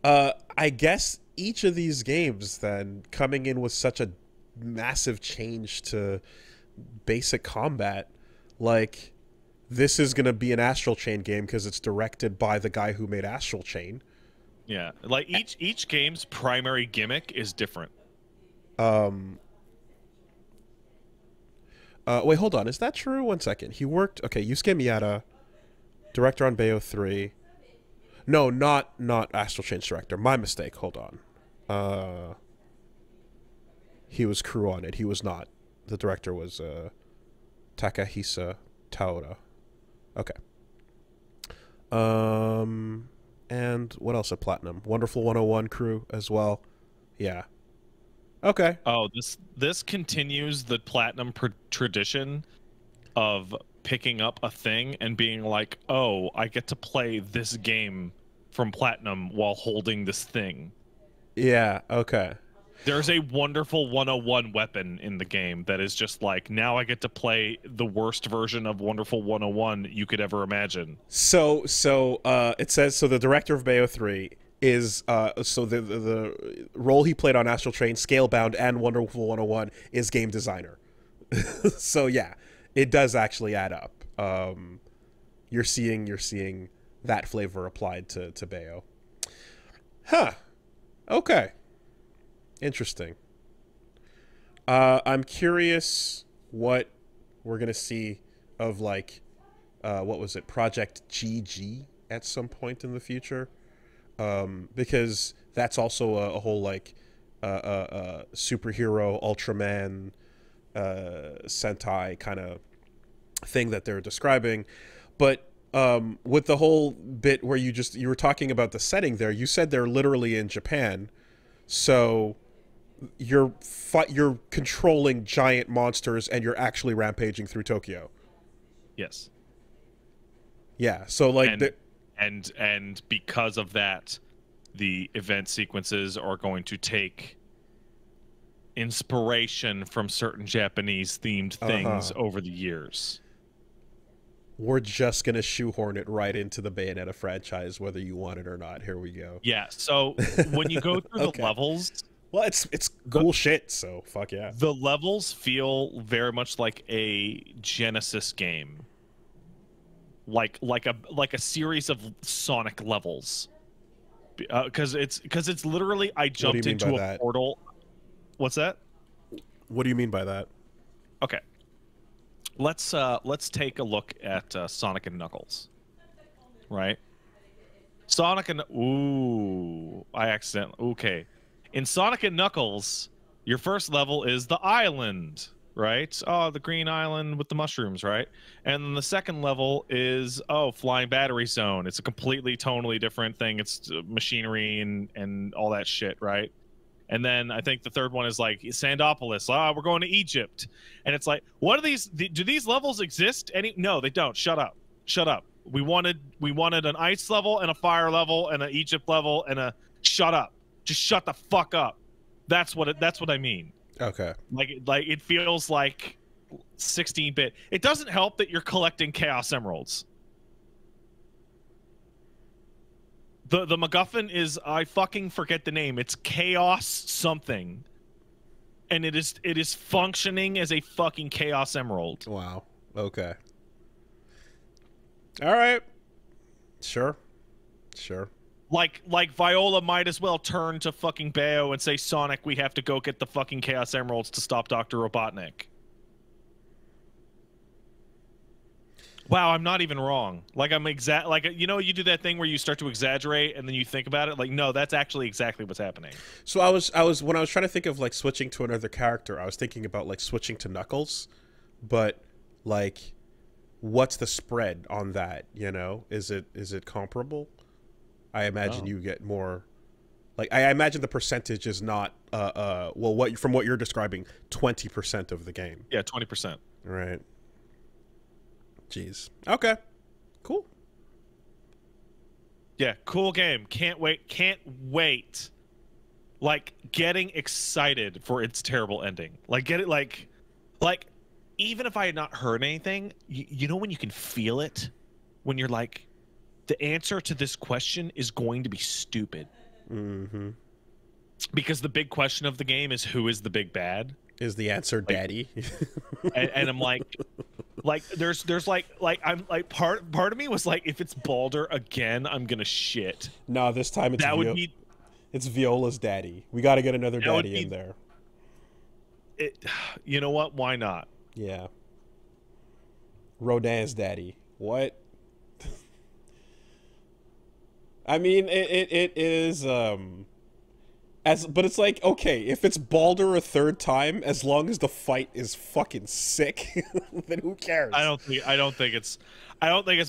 I guess each of these games then coming in with such a massive change to basic combat, like this is going to be an Astral Chain game because it's directed by the guy who made Astral Chain. Yeah, like each game's primary gimmick is different. Wait, hold on. Is that true? One second. He worked... Okay, Yusuke Miyata, director on Bayo 3. No, not Astral Chain's director. My mistake. Hold on. He was crew on it. He was not. The director was Takahisa Taora. Okay. And what else at Platinum? Wonderful 101 crew as well. Yeah. Okay. Oh, this continues the Platinum tradition of picking up a thing and being like, oh, I get to play this game from Platinum while holding this thing. Yeah, okay. There's a wonderful 101 weapon in the game that is just like, now I get to play the worst version of Wonderful 101 you could ever imagine. So it says, so the director of Bayo 3 is so the role he played on Astral Chain, Scalebound, and Wonderful 101 is game designer. So yeah, it does actually add up. You're seeing that flavor applied to Bayo. Huh. Okay. Interesting. I'm curious what we're gonna see of like what was it, Project GG at some point in the future. Because that's also a whole like superhero Ultraman Sentai kind of thing that they're describing. But with the whole bit where you were talking about the setting there, you said they're literally in Japan, so you're controlling giant monsters and you're actually rampaging through Tokyo. Yes. Yeah, so like and because of that, the event sequences are going to take inspiration from certain Japanese themed things over the years. We're just gonna shoehorn it right into the Bayonetta franchise, whether you want it or not. Here we go. Yeah, so when you go through the levels, well, it's cool shit, so fuck yeah. The levels feel very much like a Genesis game. Like a series of Sonic levels, because it's literally, I jumped into a portal. What's that? What do you mean by that? Okay, let's take a look at Sonic and Knuckles. Right, Sonic and okay. In Sonic and Knuckles, your first level is the island, right? Oh, the green island with the mushrooms, right? And then the second level is, oh, flying battery zone. It's a completely tonally different thing. It's machinery and all that shit, right? And then I think the third one is like Sandopolis. Ah, we're going to Egypt. And it's like, what are these? Do these levels exist? No, they don't. Shut up. Shut up. We wanted an ice level and a fire level and an Egypt level and a shut up. Just shut the fuck up. That's what I mean. Okay. Like it feels like 16-bit. It doesn't help that you're collecting Chaos Emeralds. The MacGuffin is, I fucking forget the name. It's Chaos something. And it is functioning as a fucking Chaos Emerald. Wow. Okay. All right. Sure. Sure. Like Viola might as well turn to fucking Bayo and say, Sonic, we have to go get the fucking Chaos Emeralds to stop Dr. Robotnik. Wow, I'm not even wrong. Like you know, you do that thing where you start to exaggerate and then you think about it. Like, no, that's actually exactly what's happening. So I was when I was trying to think of like switching to another character, I was thinking about like switching to Knuckles, but like, what's the spread on that? You know, is it comparable? I imagine you get more. Like, I imagine the percentage is not well, from what you're describing, 20% of the game. Yeah, 20%. Right. Jeez. Okay. Cool. Yeah, cool game. Can't wait. Like, getting excited for its terrible ending. Like, get it, like even if I had not heard anything, you know when you can feel it? When you're like, the answer to this question is going to be stupid. Mm-hmm. Because the big question of the game is, who is the big bad? Is the answer Daddy? And I'm like there's I'm like part of me was like, if it's Baldur again, I'm gonna shit. No, this time it's it's Viola's daddy. We got to get another daddy in there. You know what? Why not? Yeah. Rodin's daddy. What? I mean, it is but it's like, okay, if it's Baldur a third time, as long as the fight is fucking sick, then who cares? I don't think it's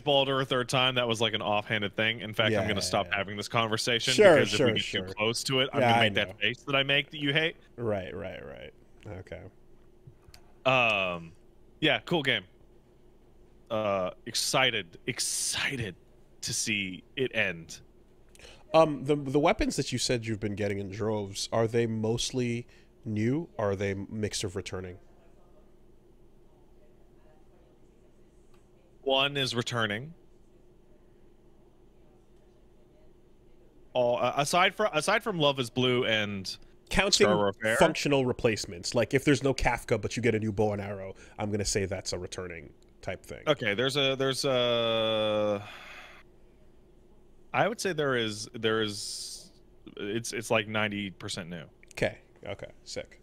Baldur a third time. That was like an offhanded thing. In fact, I'm going to stop having this conversation because if we get too close to it, I'm going to make that face that I make that you hate. Right. Okay. Yeah, cool game. Excited to see it end. The weapons that you said you've been getting in droves, are they mostly new, or are they mix of returning? One is returning. Aside from Love is Blue and counting functional replacements, like if there's no Kafka but you get a new bow and arrow, I'm gonna say that's a returning type thing. Okay, there's a I would say it's like 90% new. Okay, sick.